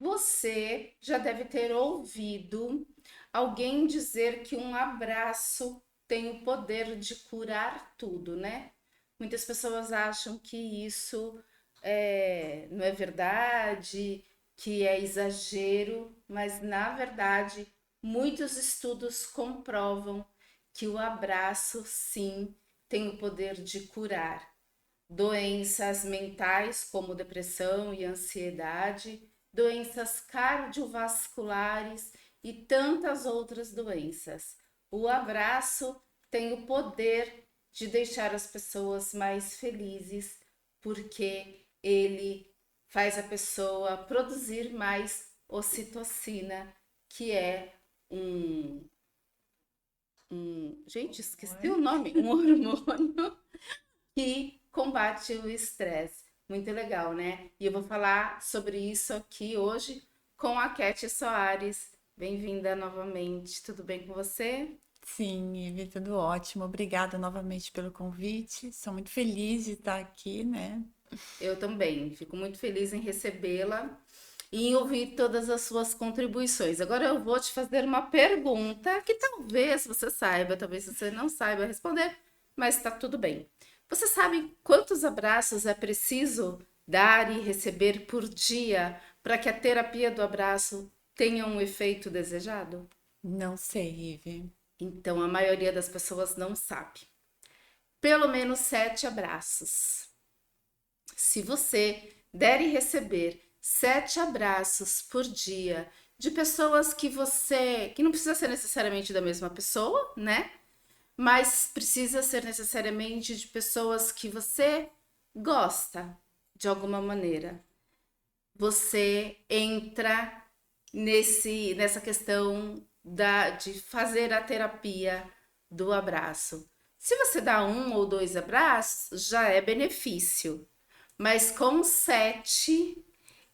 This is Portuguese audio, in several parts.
Você já deve ter ouvido alguém dizer que um abraço tem o poder de curar tudo, né? Muitas pessoas acham que isso não é verdade, que é exagero, mas na verdade, muitos estudos comprovam que o abraço, sim, tem o poder de curar doenças mentais como depressão e ansiedade, doenças cardiovasculares e tantas outras doenças. O abraço tem o poder de deixar as pessoas mais felizes, porque ele faz a pessoa produzir mais ocitocina, que é gente, esqueci o nome, um hormônio que combate o estresse. Muito legal, né? E eu vou falar sobre isso aqui hoje com a Cat Soares. Bem-vinda novamente. Tudo bem com você? Sim, Ivi, tudo ótimo. Obrigada novamente pelo convite. Sou muito feliz de estar aqui, né? Eu também. Fico muito feliz em recebê-la e em ouvir todas as suas contribuições. Agora eu vou te fazer uma pergunta que talvez você saiba, talvez você não saiba responder, mas está tudo bem. Você sabe quantos abraços é preciso dar e receber por dia para que a terapia do abraço tenha um efeito desejado? Não sei, Ivi. Então, a maioria das pessoas não sabe. Pelo menos 7 abraços. Se você der e receber 7 abraços por dia de pessoas que não precisa ser necessariamente da mesma pessoa, né? Mas precisa ser necessariamente de pessoas que você gosta de alguma maneira. Você entra nessa questão de fazer a terapia do abraço. Se você dá 1 ou 2 abraços, já é benefício. Mas com 7,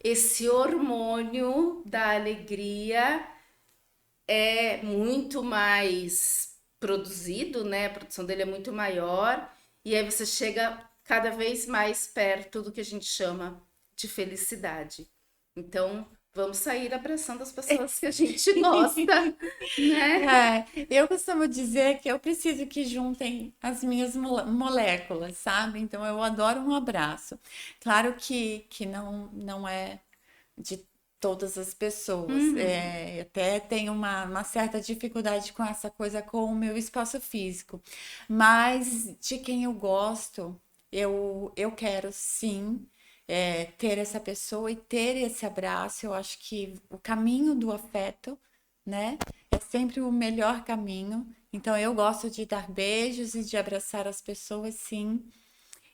esse hormônio da alegria é muito mais produzido, né? A produção dele é muito maior. E aí você chega cada vez mais perto do que a gente chama de felicidade. Então, vamos sair abraçando as pessoas que a gente gosta, né? É, eu costumo dizer que eu preciso que juntem as minhas moléculas, sabe? Então eu adoro um abraço. Claro que não é de todas as pessoas. Uhum. Até tenho uma certa dificuldade com essa coisa com o meu espaço físico. Mas de quem eu gosto, eu quero sim. Ter essa pessoa e ter esse abraço, eu acho que o caminho do afeto, né, é sempre o melhor caminho. Então eu gosto de dar beijos e de abraçar as pessoas, sim,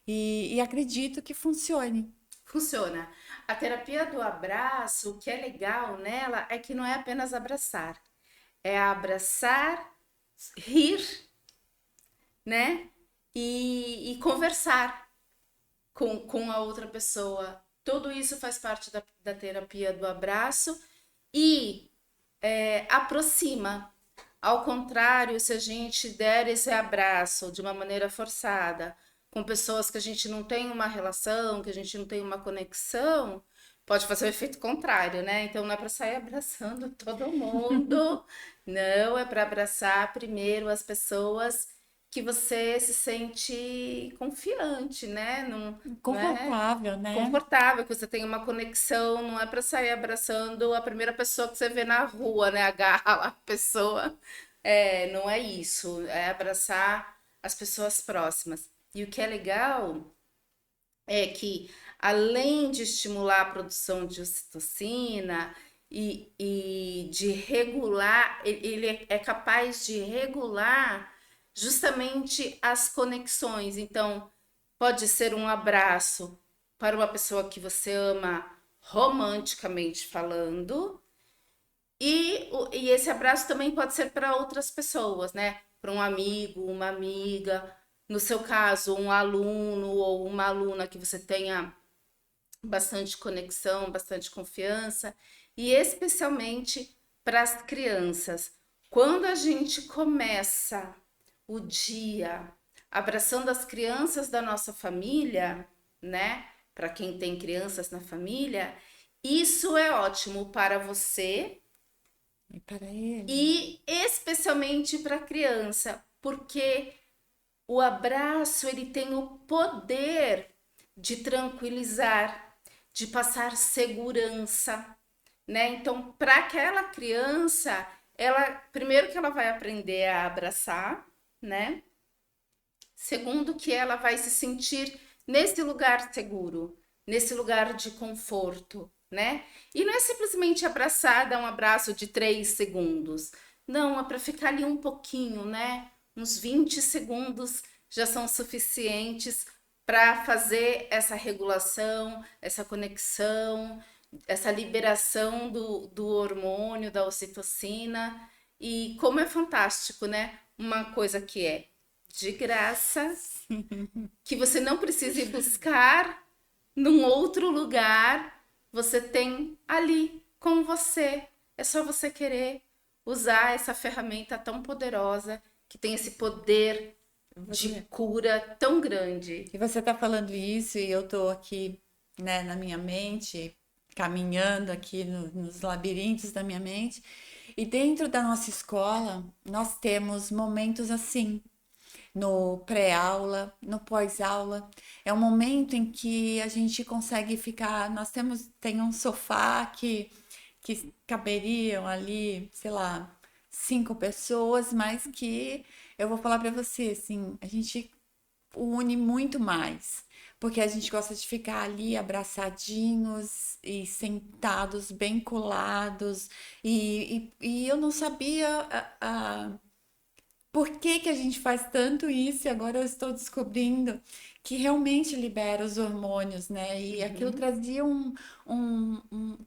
e acredito que funcione. Funciona. A terapia do abraço, o que é legal nela é que não é apenas abraçar, é abraçar, rir, né? E conversar com a outra pessoa. Tudo isso faz parte da terapia do abraço e aproxima. Ao contrário, se a gente der esse abraço de uma maneira forçada, com pessoas que a gente não tem uma relação, que a gente não tem uma conexão, pode fazer o efeito contrário, né? Então não é para sair abraçando todo mundo, não, é para abraçar primeiro as pessoas que você se sente confiante, né? Não, não é Confortável, né? confortável, que você tem uma conexão, não é para sair abraçando a primeira pessoa que você vê na rua, né? Agarra lá a pessoa. Não é isso, é abraçar as pessoas próximas. E o que é legal é que, além de estimular a produção de ocitocina e de regular, ele é capaz de regular justamente as conexões. Então, pode ser um abraço para uma pessoa que você ama romanticamente falando, e esse abraço também pode ser para outras pessoas, né? Para um amigo, uma amiga, no seu caso, um aluno ou uma aluna que você tenha bastante conexão, bastante confiança, e especialmente para as crianças. Quando a gente começa o dia abraçando as crianças da nossa família, né? Para quem tem crianças na família, Isso é ótimo para você E para ele. e especialmente para a criança, porque o abraço ele tem o poder de tranquilizar, de passar segurança, né? Então, para aquela criança, ela primeiro que ela vai aprender a abraçar, né? Segundo que ela vai se sentir nesse lugar seguro, nesse lugar de conforto, né? E não é simplesmente abraçar, dar um abraço de 3 segundos. Não, é para ficar ali um pouquinho, né? Uns 20 segundos já são suficientes para fazer essa regulação, essa conexão, essa liberação do hormônio, da ocitocina. E como é fantástico, né? Uma coisa que é de graça, que você não precisa ir buscar num outro lugar, você tem ali com você. É só você querer usar essa ferramenta tão poderosa que tem esse poder de Você, cura tão grande. e você tá falando isso e eu tô aqui, né, na minha mente, caminhando aqui nos labirintos da minha mente. E dentro da nossa escola, nós temos momentos assim, no pré-aula, no pós-aula. É um momento em que a gente consegue ficar. Tem um sofá que caberiam ali, sei lá, 5 pessoas, mas que eu vou falar para você, assim, a gente une muito mais. Porque a gente gosta de ficar ali abraçadinhos e sentados, bem colados. E eu não sabia por que que a gente faz tanto isso? E agora eu estou descobrindo que realmente libera os hormônios, né? E aquilo Uhum. trazia um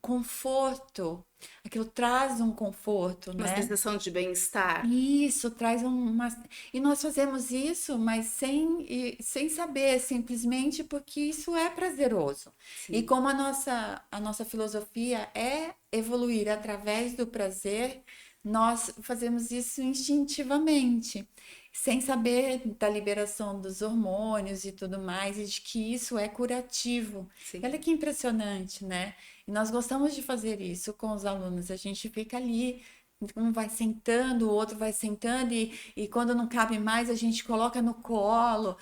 conforto, aquilo traz um conforto, Uma né? sensação de bem-estar. Isso traz uma. E nós fazemos isso, mas sem saber, simplesmente porque isso é prazeroso. E Sim, como a nossa filosofia é evoluir através do prazer, nós fazemos isso instintivamente, sem saber da liberação dos hormônios e tudo mais, e de que isso é curativo. sim. Olha que impressionante, né? E nós gostamos de fazer isso com os alunos, a gente fica ali. Um vai sentando, o outro vai sentando, e quando não cabe mais, a gente coloca no colo,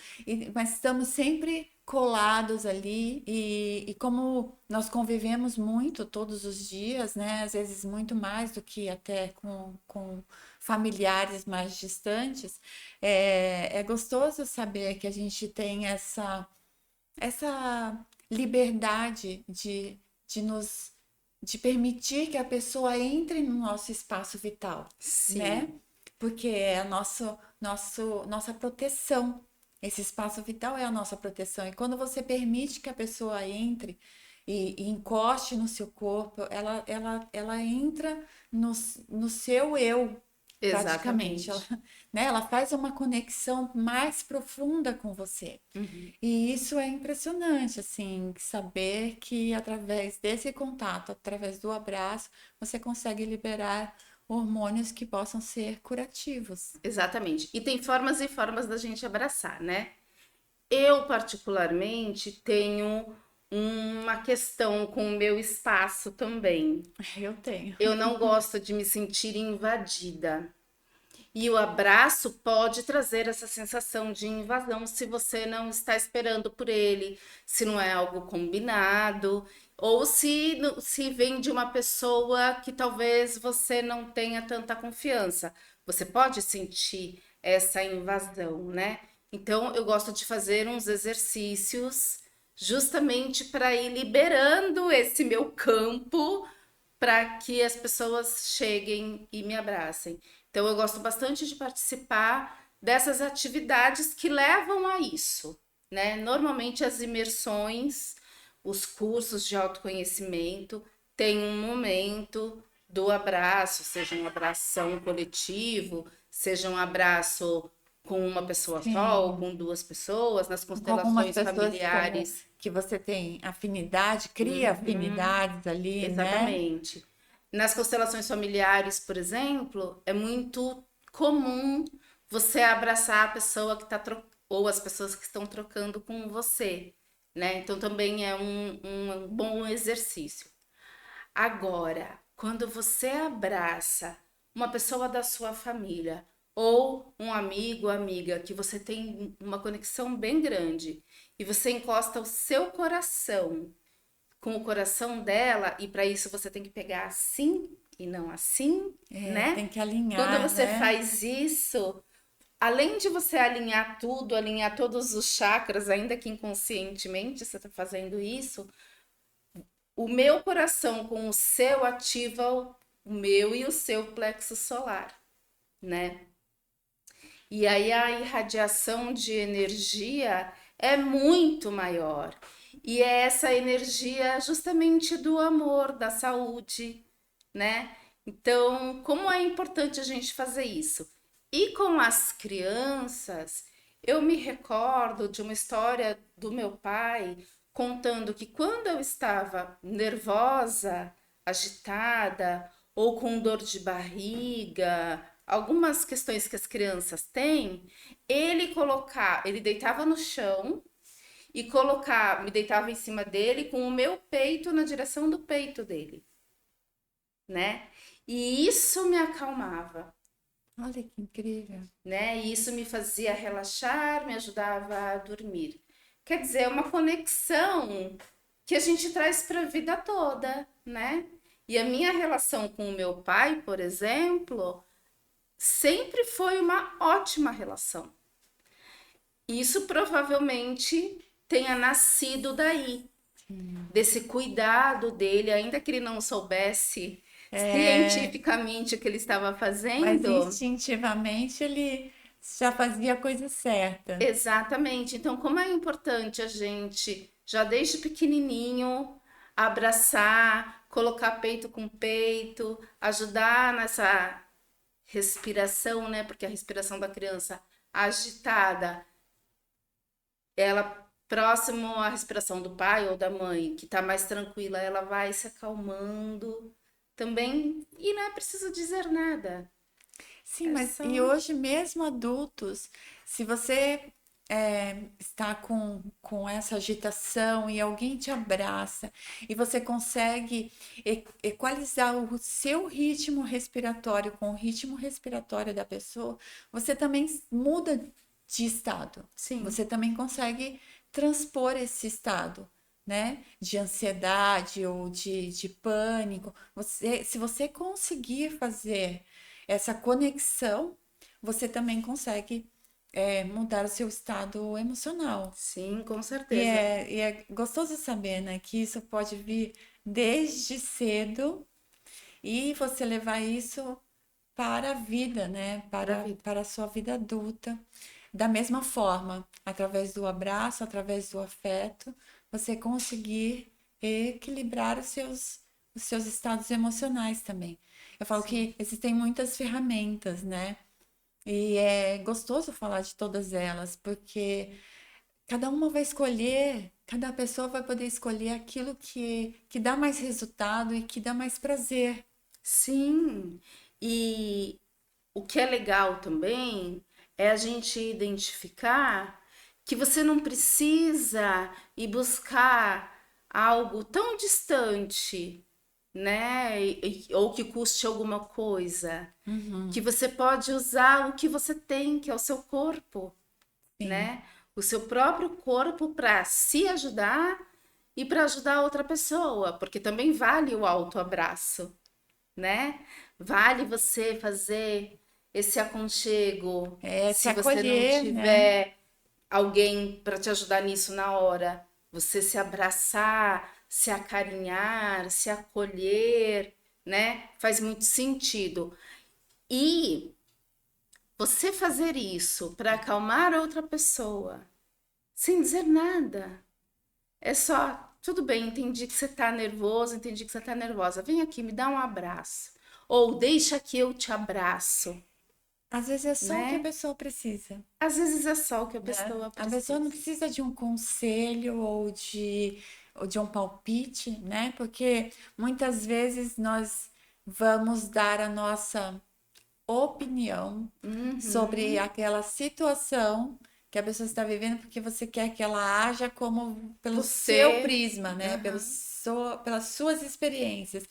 mas estamos sempre colados ali, e como nós convivemos muito todos os dias, né? Às vezes muito mais do que até com familiares mais distantes, é gostoso saber que a gente tem essa liberdade de permitir que a pessoa entre no nosso espaço vital, né? Sim, Porque é a nossa proteção. Esse espaço vital é a nossa proteção. E quando você permite que a pessoa entre e encoste no seu corpo, ela entra no seu eu, praticamente. Ela, exatamente. né? Ela faz uma conexão mais profunda com você. Uhum. E isso é impressionante, assim, saber que através desse contato, através do abraço, você consegue liberar hormônios que possam ser curativos. Exatamente. E tem formas e formas da gente abraçar, né? Eu, particularmente, tenho uma questão com o meu espaço também. Eu tenho. Eu não gosto de me sentir invadida. E o abraço pode trazer essa sensação de invasão se você não está esperando por ele, se não é algo combinado, ou se vem de uma pessoa que talvez você não tenha tanta confiança. Você pode sentir essa invasão, né? Então, eu gosto de fazer uns exercícios justamente para ir liberando esse meu campo para que as pessoas cheguem e me abracem. Então, eu gosto bastante de participar dessas atividades que levam a isso, né? Normalmente, as imersões, os cursos de autoconhecimento, têm um momento do abraço, seja um abração coletivo, seja um abraço com uma pessoa só ou Sim. com 2 pessoas, nas Com algumas constelações pessoas como familiares. que você tem afinidade, cria Uhum. afinidades ali, né? Exatamente. Nas constelações familiares, por exemplo, é muito comum você abraçar a pessoa que está ou as pessoas que estão trocando com você, né? Então também é um bom exercício. Agora, quando você abraça uma pessoa da sua família ou um amigo, amiga, que você tem uma conexão bem grande e você encosta o seu coração com o coração dela, e para isso você tem que pegar assim e não assim, Tem né? que Quando alinhar, você né? faz isso, além de você alinhar tudo, alinhar todos os chakras, ainda que inconscientemente você está fazendo isso, o meu coração com o seu ativa o meu e o seu plexo solar, né? E aí a irradiação de energia é muito maior. E é essa energia justamente do amor, da saúde, né? Então, como é importante a gente fazer isso? E com as crianças, eu me recordo de uma história do meu pai contando que quando eu estava nervosa, agitada ou com dor de barriga, algumas questões que as crianças têm, ele deitava no chão e me deitava em cima dele com o meu peito na direção do peito dele, né? E isso me acalmava, Olha que incrível. né? E isso me fazia relaxar, me ajudava a dormir. Quer dizer, é uma conexão que a gente traz para a vida toda, né? E a minha relação com o meu pai, por exemplo, sempre foi uma ótima relação. Isso provavelmente tenha nascido daí, desse cuidado dele, ainda que ele não soubesse É, cientificamente o que ele estava mas fazendo. instintivamente ele já fazia a coisa certa. Exatamente. Então, como é importante a gente, já desde pequenininho, abraçar, colocar peito com peito, ajudar nessa respiração, né? Porque a respiração da criança agitada, ela próximo à respiração do pai ou da mãe, que está mais tranquila, ela vai se acalmando também, e não é preciso dizer nada. Sim, É mas só e hoje mesmo adultos, se você está com essa agitação e alguém te abraça e você consegue equalizar o seu ritmo respiratório com o ritmo respiratório da pessoa, você também muda de estado. sim, Você também consegue transpor esse estado, né? De ansiedade ou de pânico. Se você conseguir fazer essa conexão, você também consegue mudar o seu estado emocional. sim, com E certeza. é gostoso saber, né, que isso pode vir desde cedo e você levar isso para a vida, né, Para a vida. para a sua vida adulta. Da mesma forma, através do abraço, através do afeto, você conseguir equilibrar os seus estados emocionais também. Eu falo Sim. que existem muitas ferramentas, né? E é gostoso falar de todas elas, porque cada uma vai escolher, cada pessoa vai poder escolher aquilo que dá mais resultado e que dá mais prazer. Sim. E o que é legal também é a gente identificar que você não precisa ir buscar algo tão distante, né? Ou que custe alguma coisa. Que Uhum, você pode usar o que você tem, que é o seu corpo, sim. né? O seu próprio corpo para se ajudar e para ajudar outra pessoa, porque também vale o autoabraço, né? Vale você fazer esse aconchego, É se se você não acolher, né? tiver alguém para te ajudar nisso na hora, você se abraçar, se acarinhar, se acolher, né? Faz muito sentido. E você fazer isso para acalmar outra pessoa, sem dizer nada, é só, tudo bem, entendi que você tá nervoso, entendi que você tá nervosa. Vem aqui, me dá um abraço. Ou deixa que eu te abraço, Às vezes é só o que a né? pessoa precisa, Às vezes é só o que a né? pessoa A pessoa não precisa. precisa de um conselho ou de um palpite, né? Porque muitas vezes nós vamos dar a nossa opinião sobre Uhum, aquela situação que a pessoa está vivendo porque você quer que ela haja como pelo seu Você. prisma, né? Aham. Pelas suas experiências.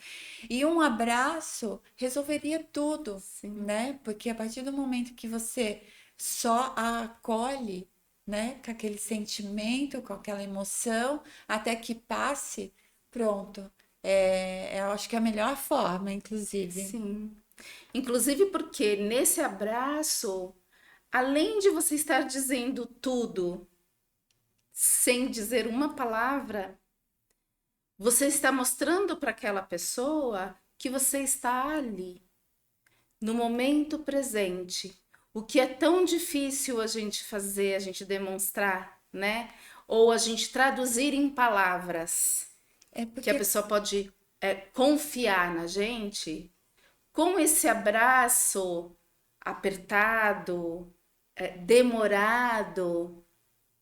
E um abraço resolveria tudo, Sim. né? Porque a partir do momento que você só a acolhe, né, com aquele sentimento, com aquela emoção, até que passe, pronto. Eu acho que é a melhor forma, inclusive. Sim. Inclusive porque nesse abraço, além de você estar dizendo tudo sem dizer uma palavra, você está mostrando para aquela pessoa que você está ali, no momento presente. O que é tão difícil a gente fazer, a gente demonstrar, né? Ou a gente traduzir em palavras, É que a porque pessoa pode confiar na gente. Com esse abraço apertado, demorado,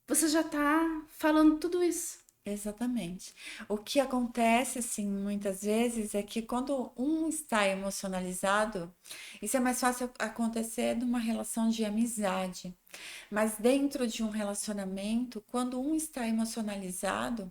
você já tá falando tudo isso. exatamente. O que acontece, assim, muitas vezes é que quando um está emocionalizado, isso é mais fácil acontecer numa relação de amizade. Mas dentro de um relacionamento, quando um está emocionalizado,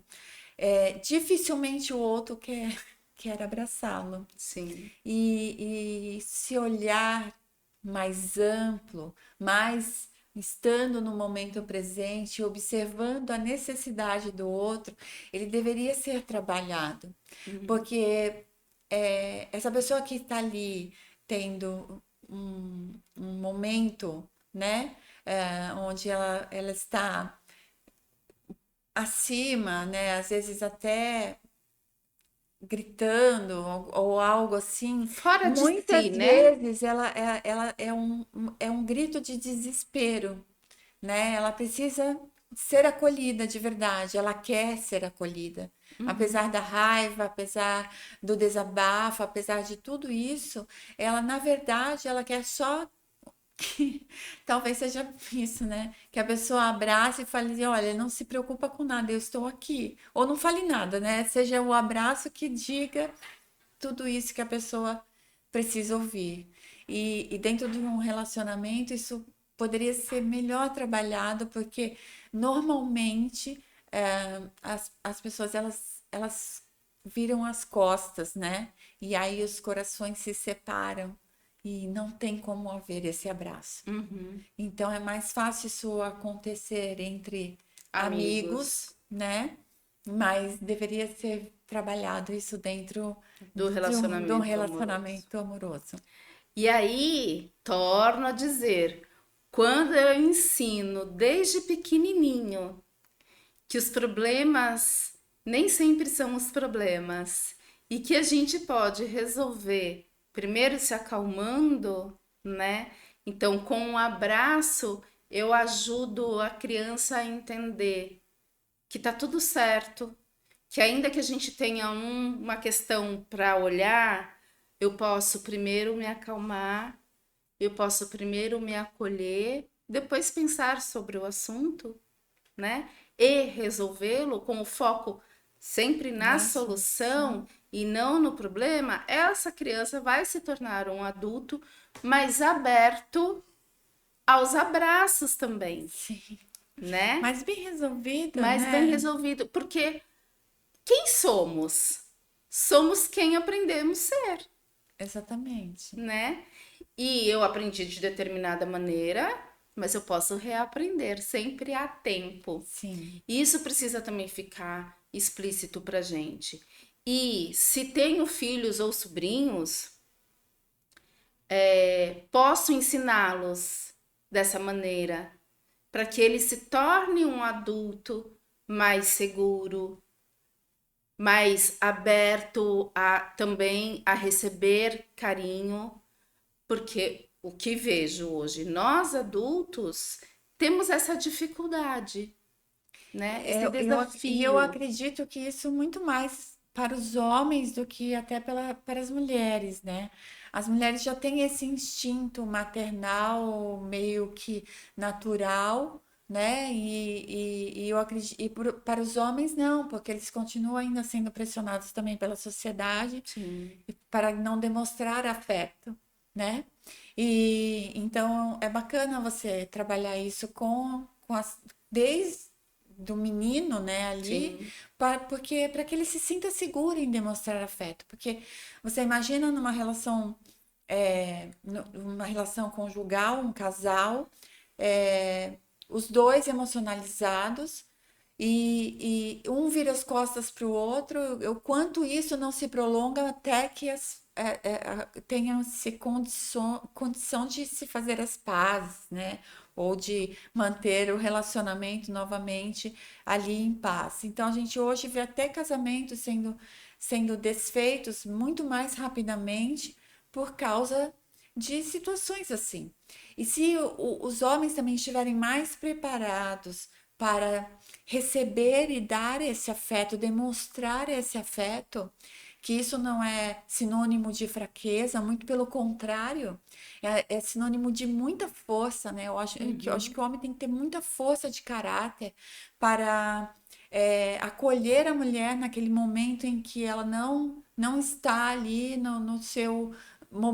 dificilmente o outro quer abraçá-lo. Sim. E se olhar mais amplo, mais estando no momento presente, observando a necessidade do outro, ele deveria ser trabalhado, Uhum. porque essa pessoa que está ali tendo um momento, né, onde ela está acima, né, às vezes até gritando ou algo assim, Fora de muitas si, né? vezes ela é um grito de desespero, né? Ela precisa ser acolhida de verdade, ela quer ser acolhida. Uhum. Apesar da raiva, apesar do desabafo, apesar de tudo isso, ela, na verdade, ela quer só que talvez seja isso, né? Que a pessoa abrace e fale, assim, olha, não se preocupa com nada, eu estou aqui. Ou não fale nada, né? Seja o abraço que diga tudo isso que a pessoa precisa ouvir. E dentro de um relacionamento, isso poderia ser melhor trabalhado, porque normalmente as pessoas elas viram as costas, né? E aí os corações se separam e não tem como haver esse abraço. Uhum. Então é mais fácil isso acontecer entre amigos, Amigos né? Mas deveria ser trabalhado isso dentro do de um relacionamento amoroso. relacionamento amoroso. E aí, torno a dizer, quando eu ensino desde pequenininho que os problemas nem sempre são os problemas e que a gente pode resolver primeiro se acalmando, né? Então, com um abraço, eu ajudo a criança a entender que tá tudo certo, que ainda que a gente tenha uma questão para olhar, eu posso primeiro me acalmar, eu posso primeiro me acolher, depois pensar sobre o assunto, né? E resolvê-lo com o foco sempre na Na solução. solução e não no problema, essa criança vai se tornar um adulto mais aberto aos abraços também, Sim. né? Mas bem resolvido, Mais bem né? resolvido, porque quem somos? Somos quem aprendemos ser, Exatamente. né? E eu aprendi de determinada maneira, mas eu posso reaprender, sempre há tempo. Sim. E isso precisa também ficar explícito pra gente. E se tenho filhos ou sobrinhos, posso ensiná-los dessa maneira, para que ele se torne um adulto mais seguro, mais aberto a também a receber carinho, porque o que vejo hoje, nós adultos temos essa dificuldade, né? Esse E eu desafio. acredito que isso muito mais para os homens do que até para as mulheres, né? As mulheres já têm esse instinto maternal meio que natural, né? E eu acredito, para os homens não, porque eles continuam ainda sendo pressionados também pela sociedade Sim. para não demonstrar afeto, né? E então é bacana você trabalhar isso com desde do menino, né, ali, Sim, porque para que ele se sinta seguro em demonstrar afeto. Porque você imagina numa relação, numa relação conjugal, um casal, é, os dois emocionalizados e um vira as costas para o outro, o quanto isso não se prolonga até que tenha-se condição de se fazer as pazes, né? Ou de manter o relacionamento novamente ali em paz. Então, a gente hoje vê até casamentos sendo desfeitos muito mais rapidamente por causa de situações assim. E se os homens também estiverem mais preparados para receber e dar esse afeto, demonstrar esse afeto, que isso não é sinônimo de fraqueza, muito pelo contrário, é sinônimo de muita força, né? Eu acho que o homem tem que ter muita força de caráter para acolher a mulher naquele momento em que ela não está ali no seu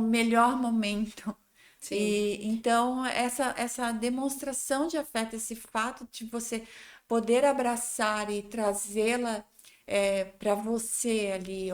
melhor momento. sim. E então essa demonstração de afeto, esse fato de você poder abraçar e trazê-la para você ali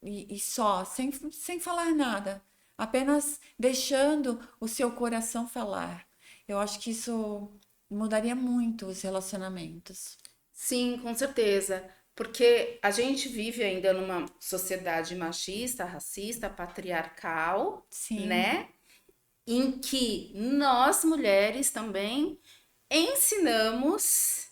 e só, sem falar nada, apenas deixando o seu coração falar. Eu acho que isso mudaria muito os relacionamentos. Sim, com certeza. Porque a gente vive ainda numa sociedade machista, racista, patriarcal, Sim, né? Em que nós mulheres também ensinamos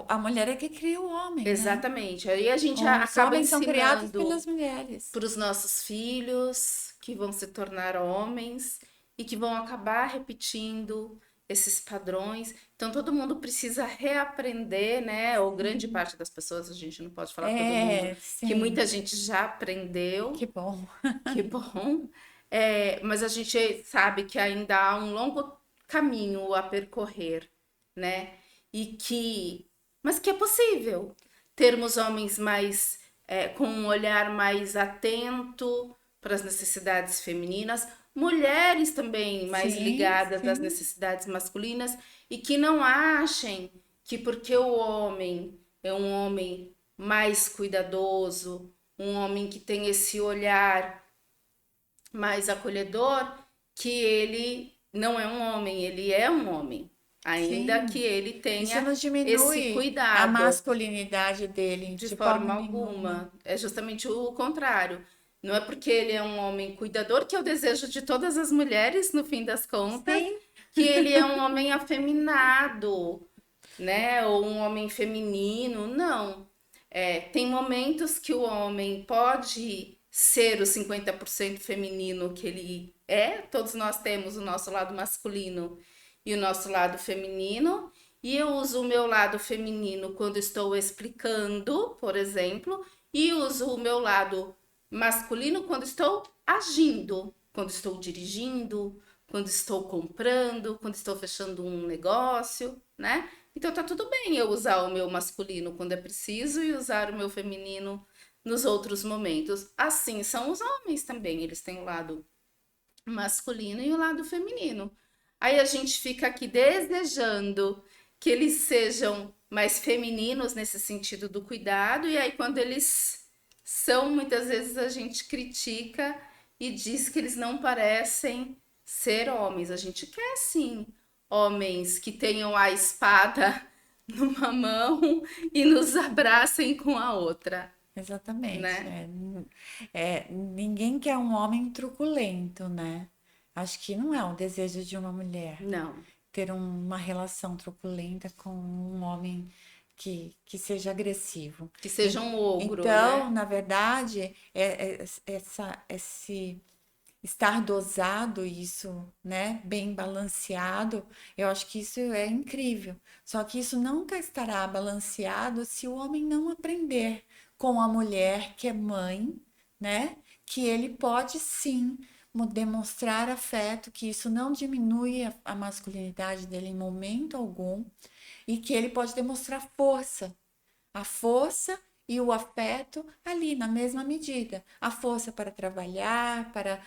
a mulher é que cria o homem, né? exatamente. Aí a gente Os acaba homens são criados ensinando pelas mulheres. para os nossos filhos que vão se tornar homens e que vão acabar repetindo esses padrões. Então todo mundo precisa reaprender, né? Ou grande parte das pessoas, a gente não pode falar todo mundo, que Sim, muita gente já aprendeu, que bom. que bom. É, mas a gente sabe que ainda há um longo caminho a percorrer, né? E que, mas que é possível termos homens mais com um olhar mais atento para as necessidades femininas, mulheres também mais Sim, ligadas às sim, necessidades masculinas e que não achem que porque o homem é um homem mais cuidadoso, um homem que tem esse olhar mais acolhedor, que ele não é um homem, ele é um homem, ainda que sim. ele Isso tenha não esse diminui a cuidado. masculinidade dele De de forma forma nenhuma. alguma. É justamente o contrário. Não é porque ele é um homem cuidador, que é o desejo de todas as mulheres, no fim das contas, Sim, que ele é um homem afeminado, né? Ou um homem feminino. Não. É, tem momentos que o homem pode ser o 50% feminino que ele é. Todos nós temos o nosso lado masculino e o nosso lado feminino. E eu uso o meu lado feminino quando estou explicando, por exemplo, e uso o meu lado masculino quando estou agindo, quando estou dirigindo, quando estou comprando, quando estou fechando um negócio, né? Então tá tudo bem eu usar o meu masculino quando é preciso e usar o meu feminino nos outros momentos. Assim são os homens também, eles têm o lado masculino e o lado feminino. Aí a gente fica aqui desejando que eles sejam mais femininos nesse sentido do cuidado, e aí quando eles são, muitas vezes a gente critica e diz que eles não parecem ser homens. A gente quer sim homens que tenham a espada numa mão e nos abracem com a outra, exatamente. né? Ninguém quer um homem truculento, né? Acho que não é o desejo de uma mulher Não, ter uma relação truculenta com um homem que seja agressivo. que seja um ogro, Então, né? na verdade, esse estar dosado isso, né, bem balanceado, eu acho que isso é incrível. Só que isso nunca estará balanceado se o homem não aprender com a mulher que é mãe, né, que ele pode sim demonstrar afeto, que isso não diminui a masculinidade dele em momento algum e que ele pode demonstrar força, a força e o afeto ali na mesma medida. A força para trabalhar, para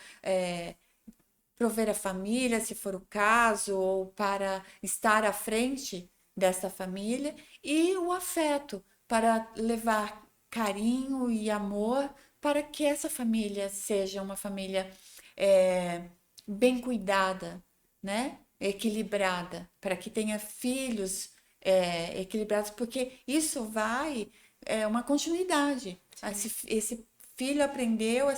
prover a família, se for o caso, ou para estar à frente dessa família, e o afeto para levar carinho e amor para que essa família seja uma família é, bem cuidada, né? Equilibrada, para que tenha filhos equilibrados, porque isso vai uma continuidade. Esse filho aprendeu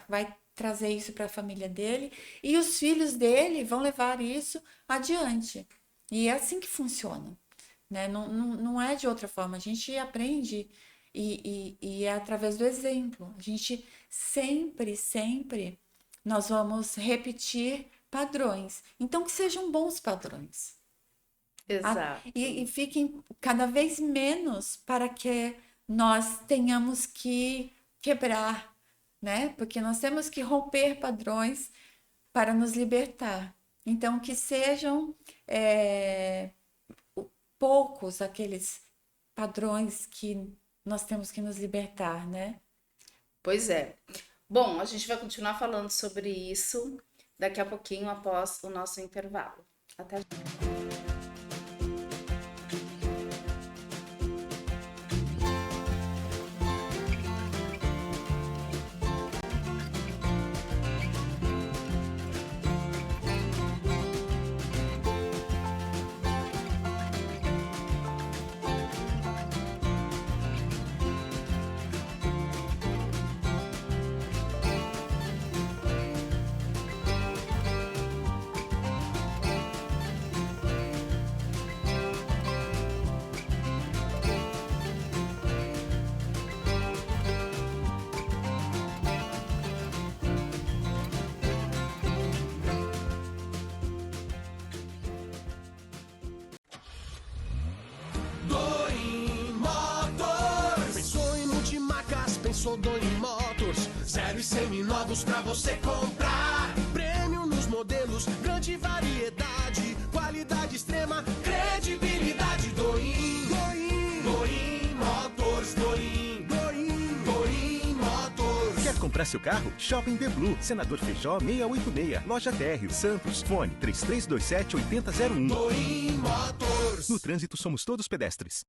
vai trazer isso para a família dele e os filhos dele vão levar isso adiante. E é assim que funciona, né? Não é de outra forma. A gente aprende e é através do exemplo. A gente sempre nós vamos repetir padrões. Então, que sejam bons padrões. E Exato. fiquem cada vez menos para que nós tenhamos que quebrar, né? Porque nós temos que romper padrões para nos libertar. Então, que sejam poucos aqueles padrões que nós temos que nos libertar, né? Pois é. Bom, a gente vai continuar falando sobre isso daqui a pouquinho após o nosso intervalo. Até já. Doim Motors. Pensou em multimarcas, pensou Doim Motors. 0 e seminovos pra você comprar. Prêmio nos modelos, grande variedade. Qualidade extrema, credibilidade. Doim Motors. Doim Motors. Quer comprar seu carro? Shopping The Blue, Senador Feijó 686, Loja Térreo, Santos. Fone 3327-8001. Doim Motors. No trânsito somos todos pedestres.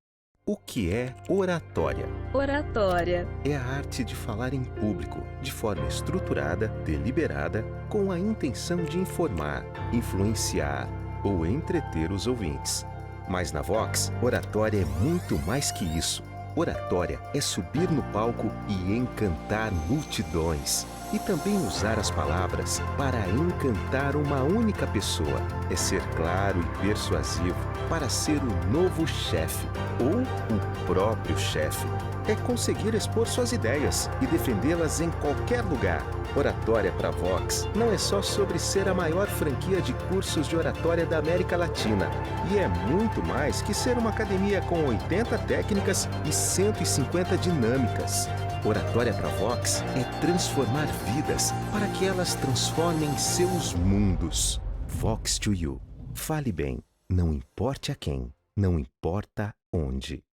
O que é oratória? Oratória. É a arte de falar em público, de forma estruturada, deliberada, com a intenção de informar, influenciar ou entreter os ouvintes. Mas na Vox, oratória é muito mais que isso. Oratória é subir no palco e encantar multidões. E também usar as palavras para encantar uma única pessoa. É ser claro e persuasivo para ser o novo chefe ou o próprio chefe. É conseguir expor suas ideias e defendê-las em qualquer lugar. Oratória para Vox não é só sobre ser a maior franquia de cursos de oratória da América Latina. E é muito mais que ser uma academia com 80 técnicas e 150 dinâmicas. Oratória para Vox é transformar vidas para que elas transformem seus mundos. Vox to You. Fale bem, não importe a quem, não importa onde.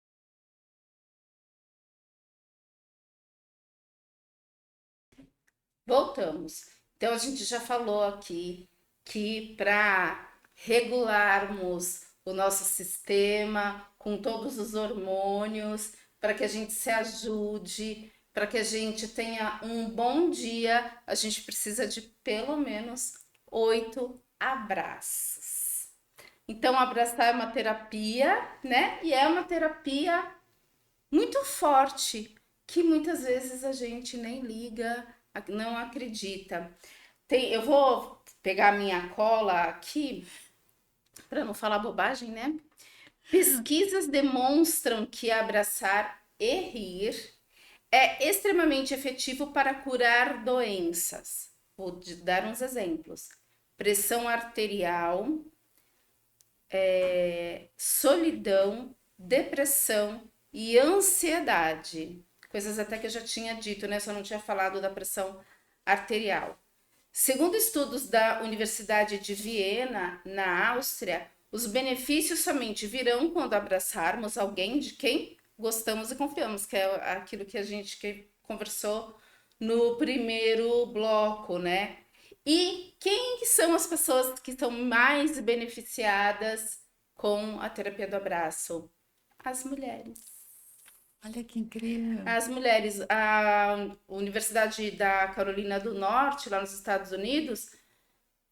Voltamos. Então, a gente já falou aqui que para regularmos o nosso sistema com todos os hormônios, para que a gente se ajude, para que a gente tenha um bom dia, a gente precisa de pelo menos 8 abraços. Então, abraçar é uma terapia, né? E é uma terapia muito forte, que muitas vezes a gente nem liga, não acredita. Eu vou pegar a minha cola aqui, para não falar bobagem, né? Pesquisas demonstram que abraçar e rir é extremamente efetivo para curar doenças. Vou dar uns exemplos: pressão arterial, solidão, depressão e ansiedade. Coisas até que eu já tinha dito, né? Só não tinha falado da pressão arterial. Segundo estudos da Universidade de Viena, na Áustria, os benefícios somente virão quando abraçarmos alguém de quem gostamos e confiamos, que é aquilo que a gente conversou no primeiro bloco, né? E quem que são as pessoas que estão mais beneficiadas com a terapia do abraço? As mulheres. Olha que incrível. As mulheres, a Universidade da Carolina do Norte, lá nos Estados Unidos,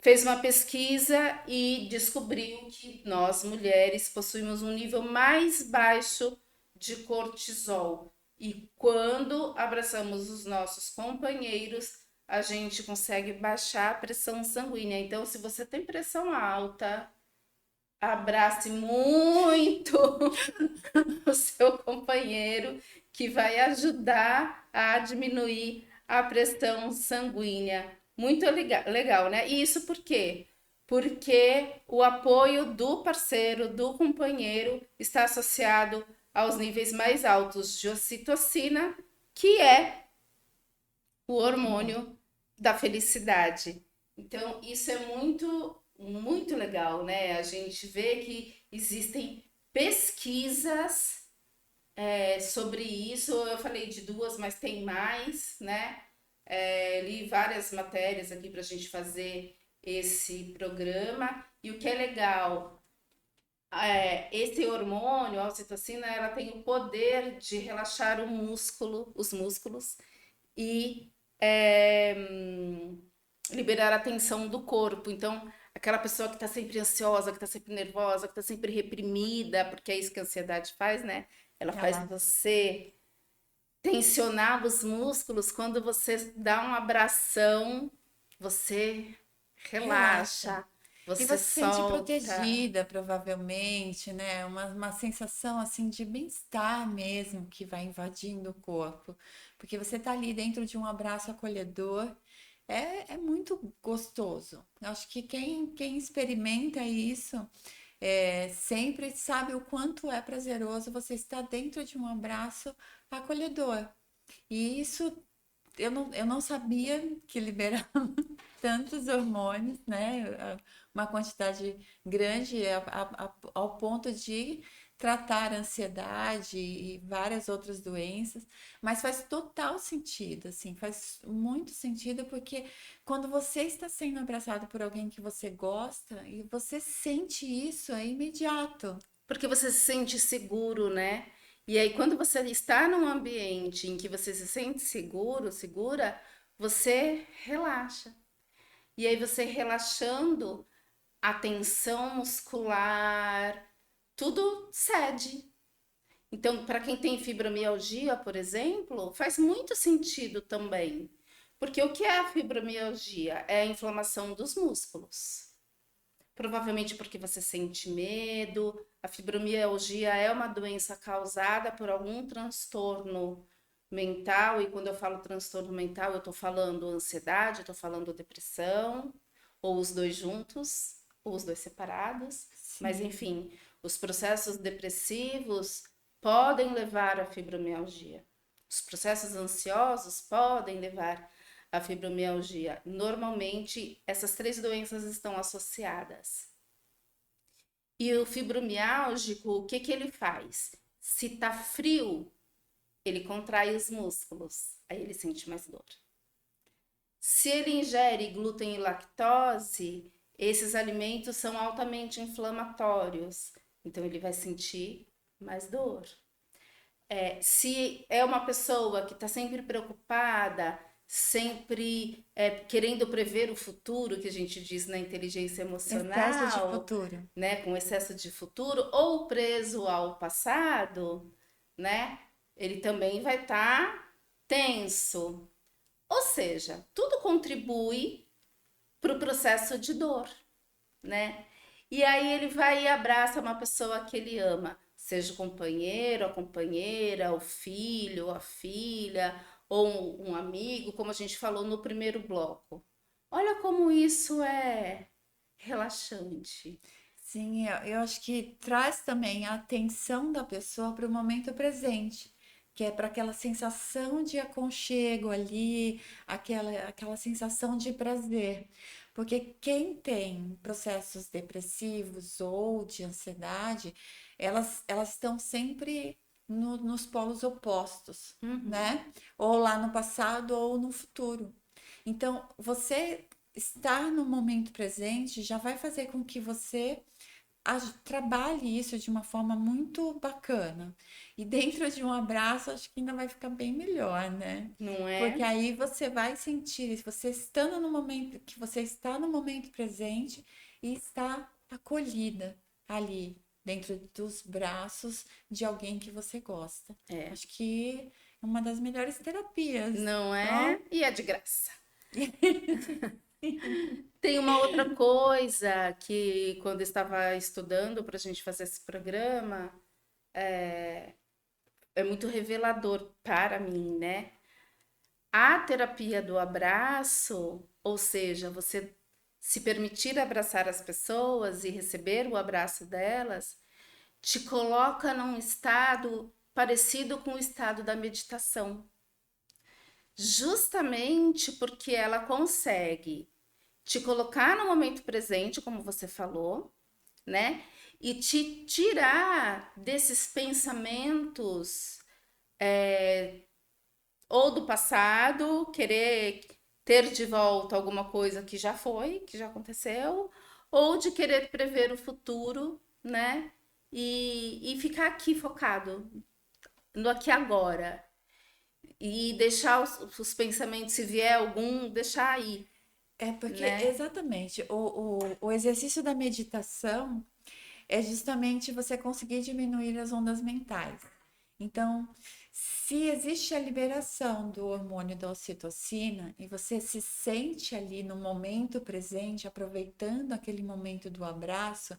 fez uma pesquisa e descobriu que nós, mulheres, possuímos um nível mais baixo de cortisol. E quando abraçamos os nossos companheiros, a gente consegue baixar a pressão sanguínea. Então, se você tem pressão alta, abrace muito o seu companheiro, que vai ajudar a diminuir a pressão sanguínea. Muito legal, né? E isso por quê? Porque o apoio do parceiro, do companheiro, está associado aos níveis mais altos de ocitocina, que é o hormônio da felicidade. Então, isso é muito legal, né? A gente vê que existem pesquisas sobre isso. Eu falei de 2, mas tem mais, né? Li várias matérias aqui para a gente fazer esse programa. E o que é legal, esse hormônio, a ocitocina, ela tem o poder de relaxar os músculos e liberar a tensão do corpo. Então, aquela pessoa que está sempre ansiosa, que está sempre nervosa, que está sempre reprimida, porque é isso que a ansiedade faz, né? Ela faz você tensionar os músculos. Quando você dá um abração, você relaxa. E você se sente protegida, provavelmente, né? Uma sensação assim de bem-estar mesmo que vai invadindo o corpo. Porque você tá ali dentro de um abraço acolhedor. É muito gostoso. Eu acho que quem experimenta isso sempre sabe o quanto é prazeroso você estar dentro de um abraço acolhedor. E isso eu não sabia que liberava tantos hormônios, né? Uma quantidade grande ao ponto de tratar a ansiedade e várias outras doenças, mas faz total sentido, assim, faz muito sentido porque quando você está sendo abraçado por alguém que você gosta e você sente isso, é imediato. Porque você se sente seguro, né? E aí, quando você está num ambiente em que você se sente seguro, segura, você relaxa. E aí, você relaxando, a tensão muscular, tudo cede. Então, para quem tem fibromialgia, por exemplo, faz muito sentido também. Porque o que é a fibromialgia? É a inflamação dos músculos. Provavelmente porque você sente medo. A fibromialgia é uma doença causada por algum transtorno mental. E quando eu falo transtorno mental, eu estou falando ansiedade, estou falando depressão, ou os dois juntos, ou os dois separados. Mas, enfim, os processos depressivos podem levar à fibromialgia. Os processos ansiosos podem levar à fibromialgia. Normalmente, essas 3 doenças estão associadas. E o fibromialgico, o que ele faz? Se tá frio, ele contrai os músculos, aí ele sente mais dor. Se ele ingere glúten e lactose, esses alimentos são altamente inflamatórios, então ele vai sentir mais dor. Se é uma pessoa que está sempre preocupada, sempre querendo prever o futuro, que a gente diz na inteligência emocional, Excesso de futuro. né, com excesso de futuro, ou preso ao passado, né, ele também vai estar tenso. Ou seja, tudo contribui para o processo de dor, né? E aí ele vai e abraça uma pessoa que ele ama, seja o companheiro, a companheira, o filho, a filha, ou um amigo, como a gente falou no primeiro bloco. Olha como isso é relaxante. Sim, eu acho que traz também a atenção da pessoa para o momento presente, que é para aquela sensação de aconchego ali, aquela sensação de prazer. Porque quem tem processos depressivos ou de ansiedade, elas estão sempre nos polos opostos, né? Ou lá no passado ou no futuro. Então, você estar no momento presente já vai fazer com que você trabalhe isso de uma forma muito bacana. E dentro de um abraço, acho que ainda vai ficar bem melhor, né? Não Porque é? aí você vai sentir, você estando no momento que você está no momento presente e está acolhida ali, dentro dos braços de alguém que você gosta. É. Acho que é uma das melhores terapias. Não Ó. é? E é de graça. Tem uma outra coisa que, quando eu estava estudando para a gente fazer esse programa, é muito revelador para mim, né? A terapia do abraço, ou seja, você se permitir abraçar as pessoas e receber o abraço delas, te coloca num estado parecido com o estado da meditação. Justamente porque ela consegue te colocar no momento presente, como você falou, né? E te tirar desses pensamentos ou do passado, querer ter de volta alguma coisa que já foi, que já aconteceu, ou de querer prever o futuro, né? E ficar aqui focado no aqui e agora. E deixar os pensamentos, se vier algum, deixar aí, É porque, né? exatamente, o exercício da meditação é justamente você conseguir diminuir as ondas mentais. Então, se existe a liberação do hormônio da ocitocina e você se sente ali no momento presente, aproveitando aquele momento do abraço,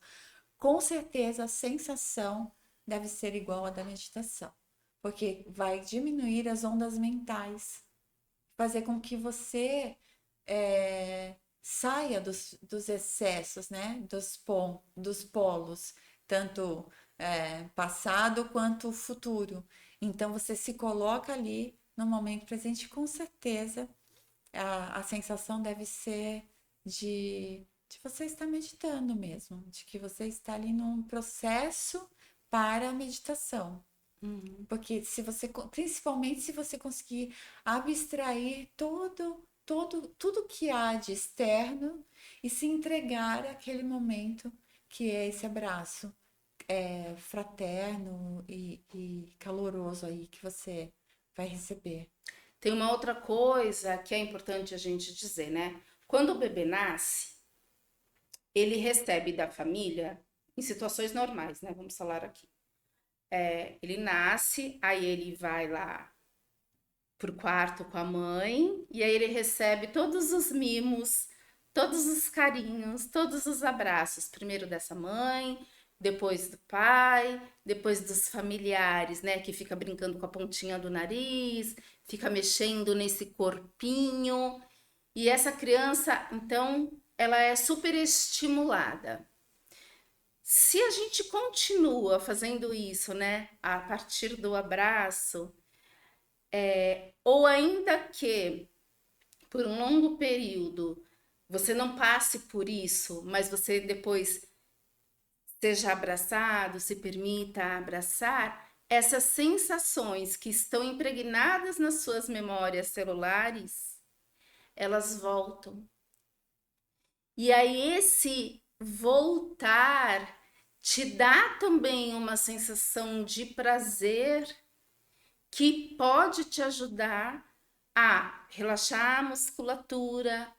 com certeza a sensação deve ser igual à da meditação, porque vai diminuir as ondas mentais, fazer com que você saia dos excessos, né? Dos polos, tanto passado quanto futuro. Então você se coloca ali no momento presente, com certeza a sensação deve ser de você estar meditando mesmo, de que você está ali num processo para a meditação. Porque se você, principalmente se você conseguir abstrair tudo que há de externo e se entregar àquele momento que é esse abraço fraterno e caloroso aí que você vai receber. Tem uma outra coisa que é importante a gente dizer, né? Quando o bebê nasce, ele recebe da família, em situações normais, né? Vamos falar aqui. Ele nasce, aí ele vai lá pro quarto com a mãe, e aí ele recebe todos os mimos, todos os carinhos, todos os abraços, primeiro dessa mãe, depois do pai, depois dos familiares, né, que fica brincando com a pontinha do nariz, fica mexendo nesse corpinho, e essa criança, então, ela é super estimulada. Se a gente continua fazendo isso, né, a partir do abraço, ou ainda que por um longo período você não passe por isso, mas você depois seja abraçado, se permita abraçar, essas sensações que estão impregnadas nas suas memórias celulares, elas voltam. E aí esse voltar te dá também uma sensação de prazer que pode te ajudar a relaxar a musculatura.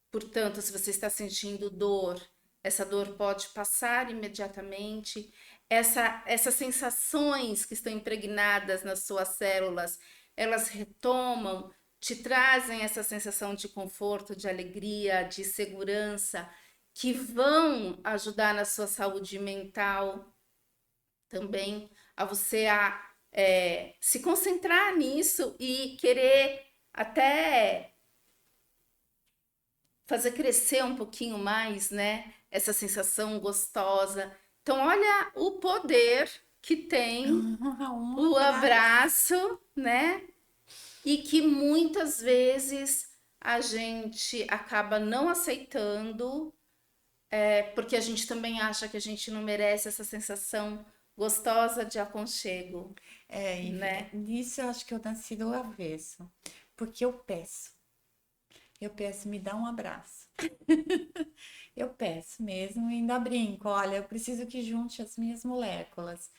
Portanto, se você está sentindo dor, essa dor pode passar imediatamente. Essas sensações que estão impregnadas nas suas células, elas retomam, te trazem essa sensação de conforto, de alegria, de segurança, que vão ajudar na sua saúde mental também, a você se concentrar nisso e querer até fazer crescer um pouquinho mais, né? Essa sensação gostosa. Então, olha o poder que tem Um o abraço. abraço, né? E que muitas vezes a gente acaba não aceitando, porque a gente também acha que a gente não merece essa sensação gostosa de aconchego, E né? nisso eu acho que eu nasci do avesso, porque eu peço. eu peço, me dá um abraço. Eu peço mesmo e ainda brinco, olha, eu preciso que junte as minhas moléculas,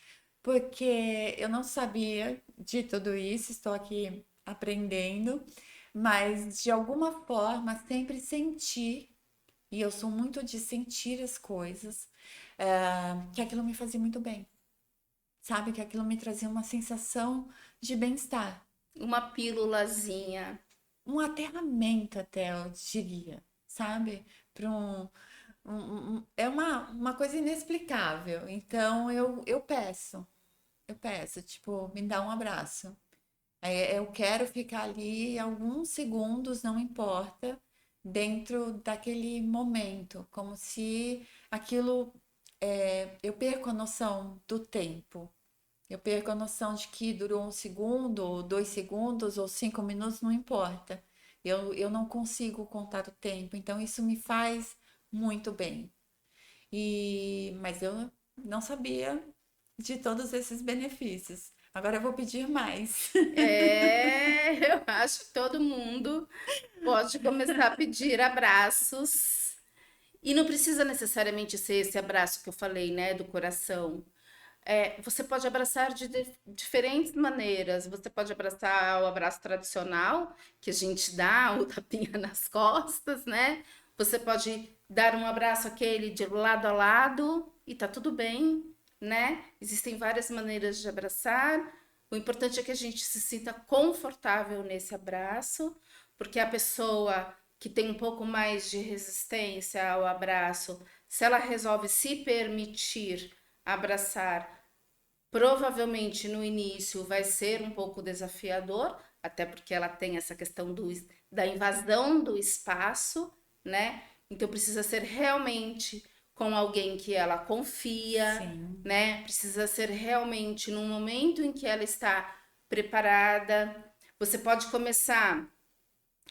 porque eu não sabia de tudo isso, estou aqui aprendendo, mas de alguma forma sempre senti, e eu sou muito de sentir as coisas, que aquilo me fazia muito bem, sabe? Que aquilo me trazia uma sensação de bem-estar, Uma pílulazinha. um aterramento até, eu diria, sabe? Para é uma coisa inexplicável. Então eu peço, tipo, me dá um abraço. Eu quero ficar ali alguns segundos, não importa, dentro daquele momento, como se aquilo, eu perco a noção do tempo. Eu perco a noção de que durou um segundo, ou 2 segundos, ou 5 minutos, não importa. Eu não consigo contar o tempo, então isso me faz muito bem. Mas eu não sabia de todos esses benefícios. Agora eu vou pedir mais. Eu acho que todo mundo pode começar a pedir abraços. E não precisa necessariamente ser esse abraço que eu falei, né, do coração. Você pode abraçar de diferentes maneiras. Você pode abraçar o abraço tradicional, que a gente dá, o tapinha nas costas, né? Você pode dar um abraço aquele de lado a lado e tá tudo bem, né? Existem várias maneiras de abraçar. O importante é que a gente se sinta confortável nesse abraço, porque a pessoa que tem um pouco mais de resistência ao abraço, se ela resolve se permitir abraçar, provavelmente no início vai ser um pouco desafiador, até porque ela tem essa questão da invasão do espaço, né? Então precisa ser realmente com alguém que ela confia, Sim. né? Precisa ser realmente num momento em que ela está preparada. Você pode começar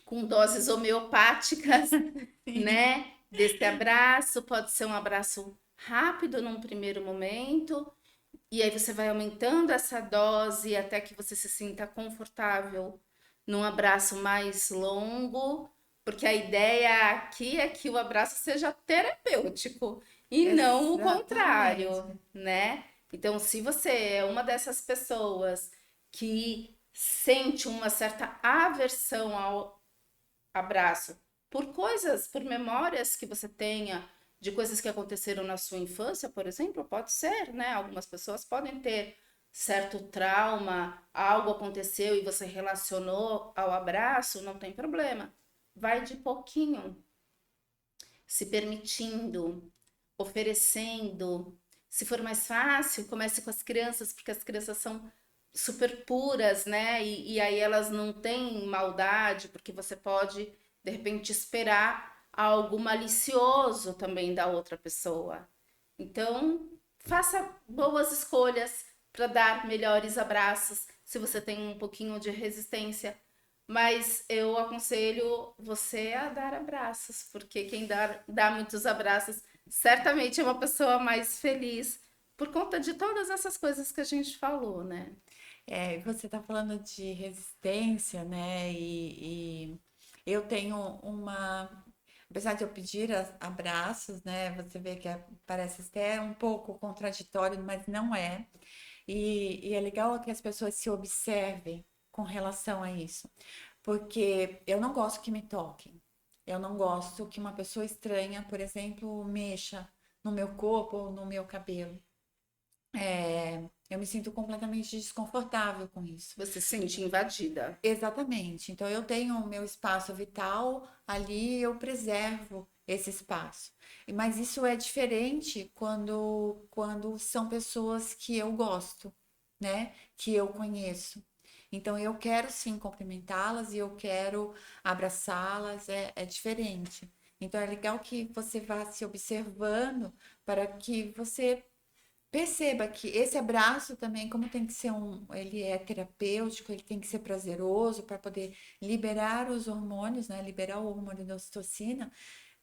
com doses homeopáticas, Sim. né? Desse abraço, pode ser um abraço rápido num primeiro momento, e aí você vai aumentando essa dose até que você se sinta confortável num abraço mais longo, porque a ideia aqui é que o abraço seja terapêutico e não o Exatamente. contrário, né? Então, se você é uma dessas pessoas que sente uma certa aversão ao abraço por coisas, por memórias que você tenha de coisas que aconteceram na sua infância, por exemplo, pode ser, né? Algumas pessoas podem ter certo trauma, algo aconteceu e você relacionou ao abraço, não tem problema. Vai de pouquinho, se permitindo, oferecendo. Se for mais fácil, comece com as crianças, porque as crianças são super puras, né? E aí elas não têm maldade, porque você pode, de repente, esperar algo malicioso também da outra pessoa. Então, faça boas escolhas para dar melhores abraços, se você tem um pouquinho de resistência. Mas eu aconselho você a dar abraços, porque quem dá muitos abraços certamente é uma pessoa mais feliz por conta de todas essas coisas que a gente falou, né? Você está falando de resistência, né? E eu tenho apesar de eu pedir abraços, né? Você vê que parece até um pouco contraditório, mas não é. E é legal que as pessoas se observem com relação a isso, porque eu não gosto que me toquem. Eu não gosto que uma pessoa estranha, por exemplo, mexa no meu corpo ou no meu cabelo. Eu me sinto completamente desconfortável com isso. Você se sente invadida. Exatamente. Então eu tenho o meu espaço vital ali, eu preservo esse espaço. Mas isso é diferente quando são pessoas que eu gosto, né? Que eu conheço. Então eu quero sim cumprimentá-las e eu quero abraçá-las, é diferente. Então é legal que você vá se observando para que você perceba que esse abraço também, como tem que ser ele é terapêutico, ele tem que ser prazeroso para poder liberar os hormônios, né? Liberar o hormônio da ocitocina,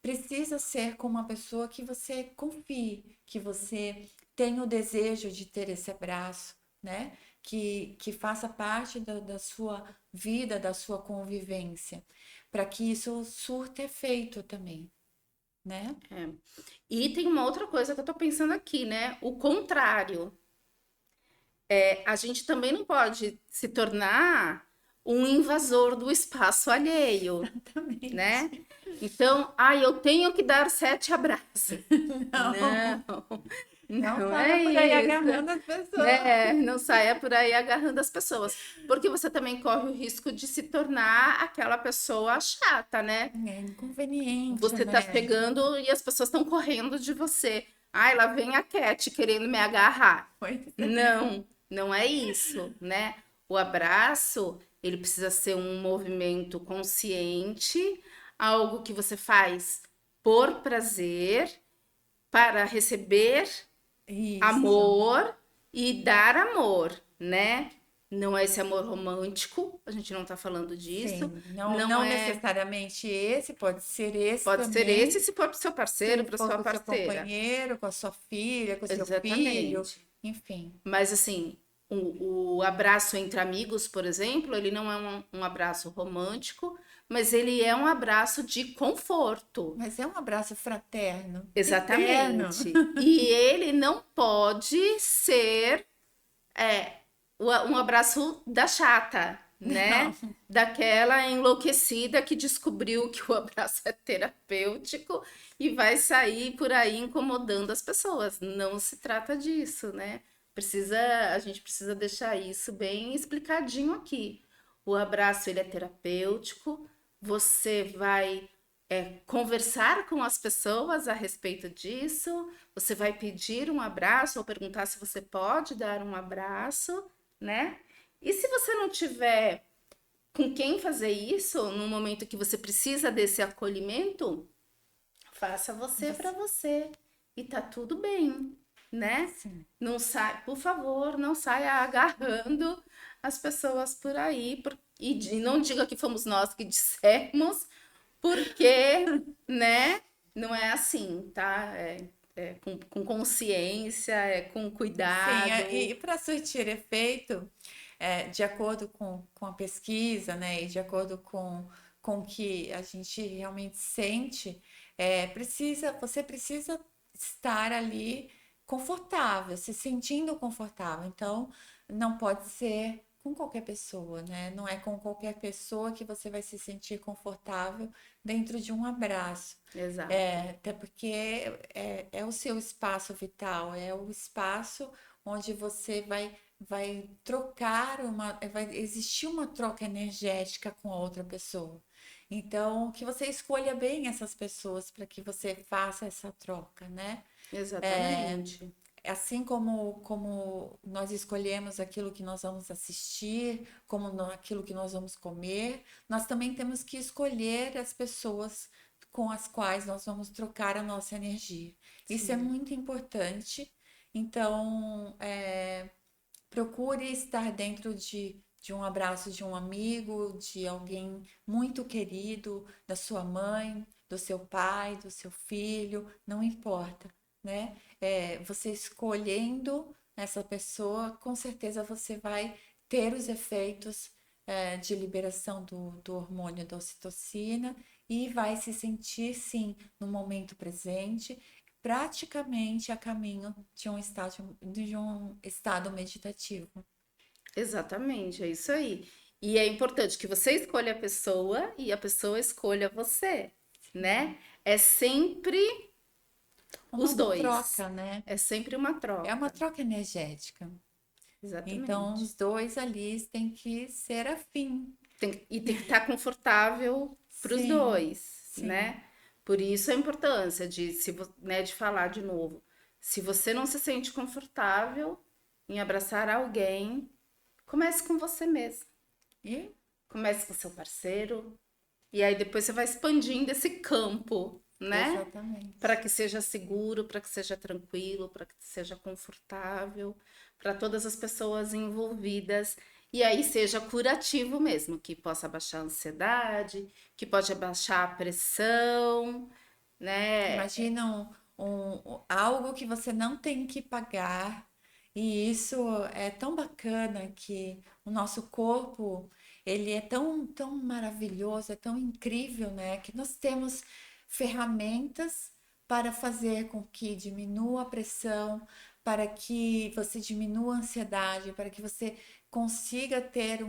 precisa ser com uma pessoa que você confie, que você tenha o desejo de ter esse abraço, né? Que faça parte da sua vida, da sua convivência. para que isso surta efeito também, né? E tem uma outra coisa que eu tô pensando aqui, né? O contrário. A gente também não pode se tornar um invasor do espaço alheio, Exatamente. né? Então, eu tenho que dar 7 abraços. Não Não saia é por aí isso, agarrando as pessoas. né? Não saia por aí agarrando as pessoas, porque você também corre o risco de se tornar aquela pessoa chata, né? É inconveniente, Você tá né? chegando e as pessoas estão correndo de você. Ai, lá vem a Cat querendo me agarrar. Pois Não, não é isso, né? O abraço, ele precisa ser um movimento consciente, algo que você faz por prazer, para receber isso. amor e dar amor, né? Não é esse amor romântico, a gente não tá falando disso. Sim, não, Não não é, necessariamente esse, pode ser esse pode ser esse também. se for pro seu parceiro, Se para for sua com o seu parceira. companheiro, com a sua filha, com o seu filho, Exatamente. enfim. Mas assim, o abraço entre amigos, por exemplo, ele não é um abraço romântico, mas ele é um abraço de conforto. Mas é um abraço fraterno, eterno. Exatamente. E ele não pode ser um abraço da chata, né? Não. Daquela enlouquecida que descobriu que o abraço é terapêutico e vai sair por aí incomodando as pessoas. Não se trata disso, né? A gente precisa deixar isso bem explicadinho aqui. O abraço ele é terapêutico, você vai conversar com as pessoas a respeito disso, você vai pedir um abraço ou perguntar se você pode dar um abraço, né? E se você não tiver com quem fazer isso, no momento que você precisa desse acolhimento, faça você para você e tá tudo bem, né? Sim. Não sai, por favor, não saia agarrando as pessoas por aí e não diga que fomos nós que dissemos, porque, né? Não é assim, tá? É com consciência, é com Sim, cuidado. e para surtir efeito, de acordo com a pesquisa, né, e de acordo com o que a gente realmente sente, você precisa estar ali confortável, se sentindo confortável. Então, não pode ser com qualquer pessoa, né? Não é com qualquer pessoa que você vai se sentir confortável dentro de um abraço. Exato. Até porque é o seu espaço vital, é o espaço onde você vai trocar vai existir uma troca energética com a outra pessoa. Então, que você escolha bem essas pessoas para que você faça essa troca, né? Exatamente. Assim como nós escolhemos aquilo que nós vamos assistir, aquilo que nós vamos comer, nós também temos que escolher as pessoas com as quais nós vamos trocar a nossa energia. Isso é muito importante. Então, procure estar dentro de um abraço de um amigo, de alguém muito querido, da sua mãe, do seu pai, do seu filho, não importa, né? Você escolhendo essa pessoa, com certeza você vai ter os efeitos, de liberação do hormônio da ocitocina e vai se sentir, sim, no momento presente, praticamente a caminho de um estado meditativo. Exatamente, é isso aí. E é importante que você escolha a pessoa e a pessoa escolha você, né? É sempre os Uma dois. troca, né? É sempre uma É uma troca. troca energética. Então, Exatamente. os dois ali têm que ser afim. E tem que estar confortável para os Sim, dois, sim. né? Por isso a importância né, de falar de novo. Se você não se sente confortável em abraçar alguém, comece com você mesmo. E Comece com seu parceiro. E aí depois você vai expandindo esse campo, né? Para exatamente. que seja seguro, para que seja tranquilo, para que seja confortável, para todas as pessoas envolvidas. E aí seja curativo mesmo, que possa abaixar a ansiedade, que pode abaixar a pressão, né? Imagina algo que você não tem que pagar. E isso é tão bacana que o nosso corpo, ele é tão maravilhoso, é tão incrível, né? Que nós temos ferramentas para fazer com que diminua a pressão, para que você diminua a ansiedade, para que você consiga ter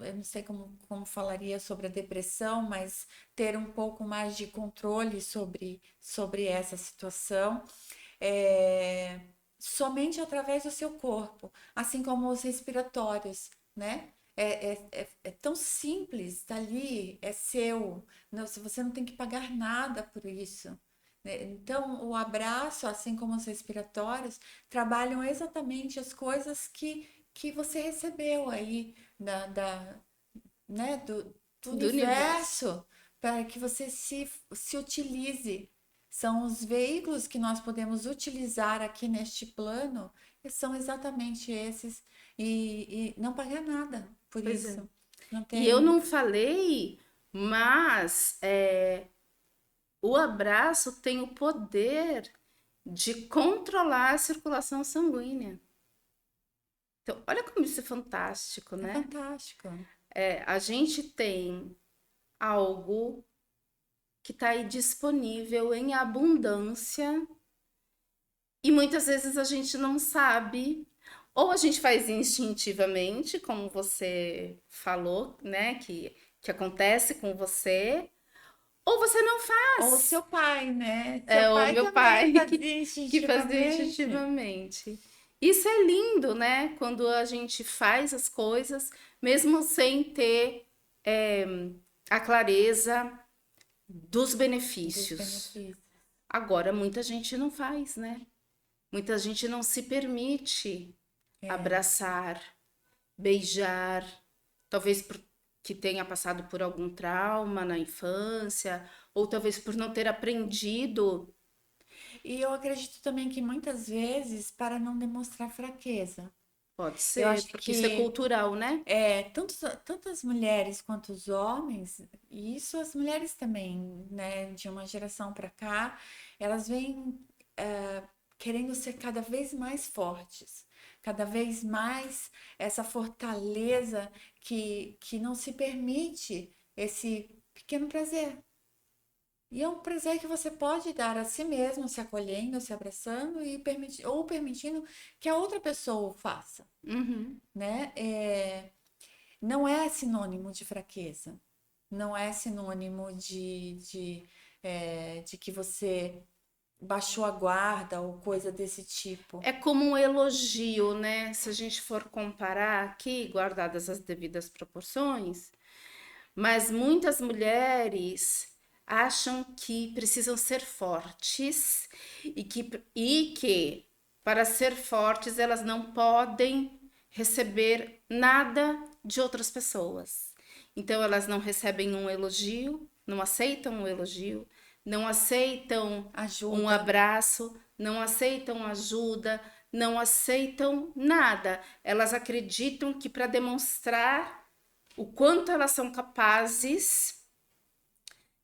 eu não sei como falaria sobre a depressão, mas ter um pouco mais de controle sobre essa situação, é, somente através do seu corpo, assim como os respiratórios, né? É tão simples, tá ali, é seu, não, se você não tem que pagar nada por isso, né? Então, o abraço, assim como os respiratórios, trabalham exatamente as coisas que você recebeu aí né, do Do universo. universo para que você se utilize. São os veículos que nós podemos utilizar aqui neste plano, e são exatamente esses, e não pagar nada por Pois é. isso. Não E eu tem. não falei, mas o abraço tem o poder de controlar a circulação sanguínea. Então, olha como isso é fantástico, É né? fantástico. A gente tem algo que está aí disponível em abundância e muitas vezes a gente não sabe, ou a gente faz instintivamente, como você falou, né, que acontece com você, ou você não Ou faz. seu pai, né? É Seu o pai meu também pai fazia que fazia instintivamente. instintivamente. Isso é lindo, né? Quando a gente faz as coisas, mesmo sem ter é, a clareza dos Dos benefícios. benefícios. Agora, muita gente não faz, né? Muita gente não se permite abraçar, beijar, talvez porque tenha passado por algum trauma na infância, ou talvez por não ter aprendido. E eu acredito também que muitas vezes para não demonstrar fraqueza. Pode Eu ser, acho porque isso é que cultural, né? tanto as mulheres quanto os homens, e isso as mulheres também, né, de uma geração para cá, elas vêm querendo ser cada vez mais fortes, cada vez mais essa fortaleza que não se permite esse pequeno prazer. E é um prazer que você pode dar a si mesmo, se acolhendo, se abraçando ou permitindo que a outra pessoa o faça, Uhum. né? Não é sinônimo de fraqueza, não é sinônimo de que você baixou a guarda ou coisa desse tipo. É como um elogio, né? Se a gente for comparar aqui, guardadas as devidas proporções, mas muitas mulheres acham que precisam ser fortes e que para ser fortes elas não podem receber nada de outras pessoas. Então elas não recebem um elogio, não aceitam um elogio, não aceitam um Ajuda. abraço, não aceitam ajuda, não aceitam nada. Elas acreditam que para demonstrar o quanto elas são capazes,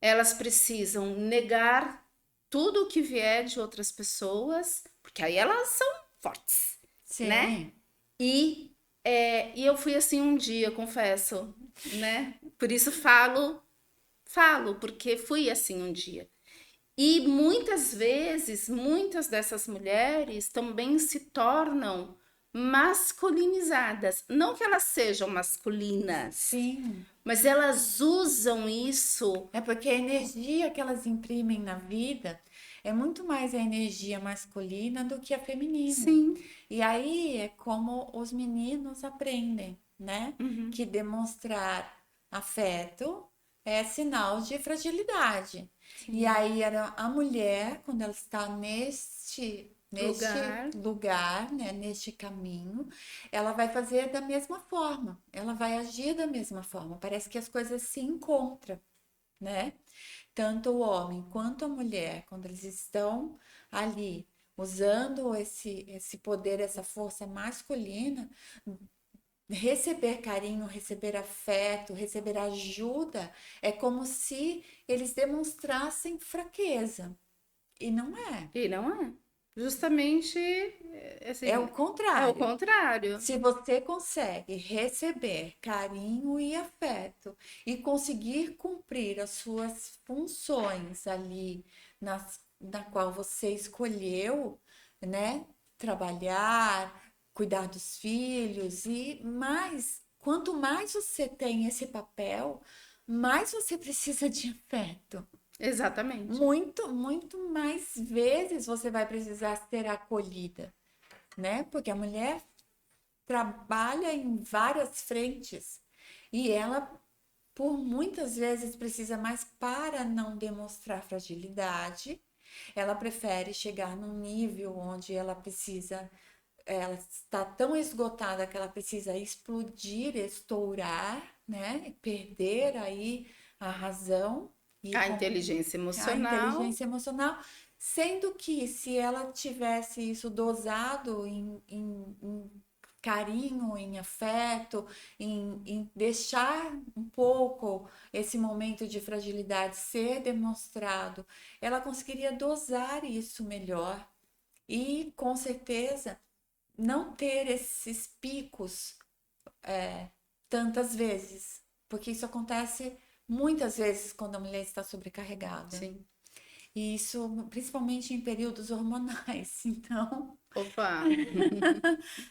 elas precisam negar tudo o que vier de outras pessoas, porque aí elas são fortes, né? Sim. E eu fui assim um dia, confesso, né? Por isso falo, porque fui assim um dia. E muitas vezes, muitas dessas mulheres também se tornam masculinizadas. Não que elas sejam masculinas, Sim. mas elas usam isso. É porque a energia que elas imprimem na vida é muito mais a energia masculina do que a feminina. Sim. E aí é como os meninos aprendem, né? Uhum. Que demonstrar afeto é sinal de fragilidade. E aí era a mulher, quando ela está neste Lugar. lugar, né, neste caminho, ela vai fazer da mesma forma, ela vai agir da mesma forma. Parece que as coisas se encontram, né? Tanto o homem quanto a mulher, quando eles estão ali usando esse poder, essa força masculina, receber carinho, receber afeto, receber ajuda, é como se eles demonstrassem fraqueza. E não é. E não é. Justamente, assim, É o é o contrário. contrário. Se você consegue receber carinho e afeto e conseguir cumprir as suas funções ali na qual você escolheu, né? Trabalhar, cuidar dos filhos e mais, quanto mais você tem esse papel, mais você precisa de afeto. Exatamente. Muito, muito mais vezes você vai precisar ser acolhida, né? Porque a mulher trabalha em várias frentes e ela, por muitas vezes, precisa mais para não demonstrar fragilidade. Ela prefere chegar num nível onde ela está tão esgotada que ela precisa explodir, estourar, né? Perder aí a razão e A inteligência a emocional. inteligência emocional, sendo que se ela tivesse isso dosado em carinho, em afeto, em deixar um pouco esse momento de fragilidade ser demonstrado, ela conseguiria dosar isso melhor e, com certeza, não ter esses picos tantas vezes, porque isso acontece muitas vezes quando a mulher está sobrecarregada. Sim. E isso, principalmente em períodos hormonais. Então, Opa,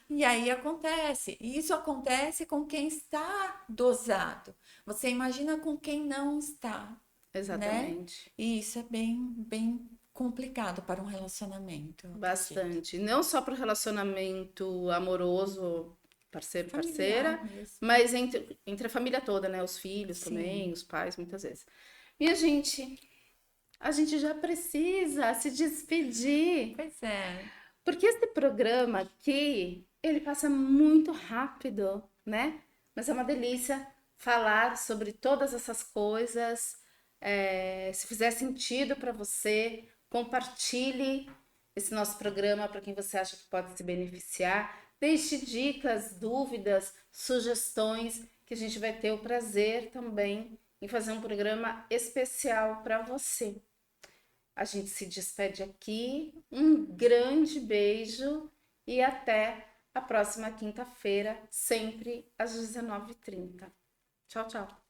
e aí acontece. E isso acontece com quem está dosado. Você imagina com quem não está, né? exatamente. E isso é bem, bem complicado para um relacionamento, eu acredito. Bastante. Não só para o relacionamento amoroso, parceiro, Familiar parceira, mesmo. mas entre a família toda, né? Os filhos também, Sim, os pais, muitas vezes. Minha gente, a gente já precisa se despedir, pois é. porque esse programa aqui, ele passa muito rápido, né? Mas é uma delícia falar sobre todas essas coisas. Se fizer sentido para você, compartilhe esse nosso programa para quem você acha que pode se beneficiar. Deixe dicas, dúvidas, sugestões, que a gente vai ter o prazer também em fazer um programa especial para você. A gente se despede aqui. Um grande beijo e até a próxima quinta-feira, sempre às 19h30. Tchau, tchau.